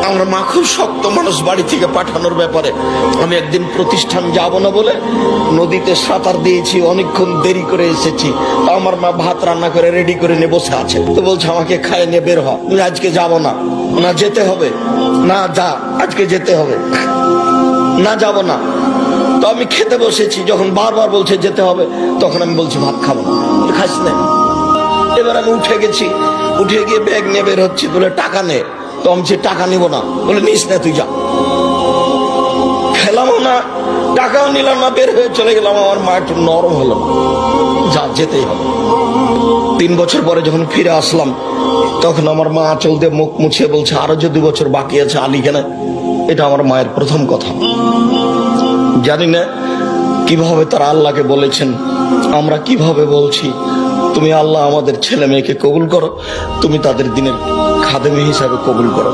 আমার মা খুব শক্ত মানুষ বাড়ি থেকে পাঠানোর ব্যাপারে। আমি একদিন প্রতিষ্ঠান যাব না বলে নদীতে সাঁতার দিয়েছি, অনেকক্ষণ দেরি করে এসেছি। আমার মা ভাত রান্না করে রেডি করে নিয়ে বসে আছে, তো বলছে আমাকে খাইয়ে নিয়ে বের হ, তুমি আজকে যাব না। না যেতে হবে, না যা আজকে যেতে হবে, না যাব না। তো আমি খেতে বসেছি, যখন বারবার বলছে যেতে হবে তখন আমি বলছি ভাত খাবো না। খাস না। এবার আমি উঠে গেছি, উঠে গিয়ে ব্যাগ নিয়ে বের হচ্ছি, বলে টাকা নে। তো আমি টাকা নিব না, বলে নিস না তুই যা। খেলামও না, টাকাও নিলাম না, বের হয়ে চলে গেলাম। আমার মা একটু নরম হলো না, যা যেতেই হবে। 3 বছর পরে যখন ফিরে আসলাম তখন আমার মা আঁচল দিয়ে মুখ মুছিয়ে বলছে আরো যে 2 বছর বাকি আছে আলি কেন। এটা আমার মায়ের প্রথম কথা। জানি না কিভাবে তারা আল্লাহকে বলেছেন, আমরা কিভাবে বলছি তুমি আল্লাহ আমাদের ছেলে মেয়েকে কবুল করো, তুমি তাদের দিনের খাদেমী হিসাবে কবুল করো।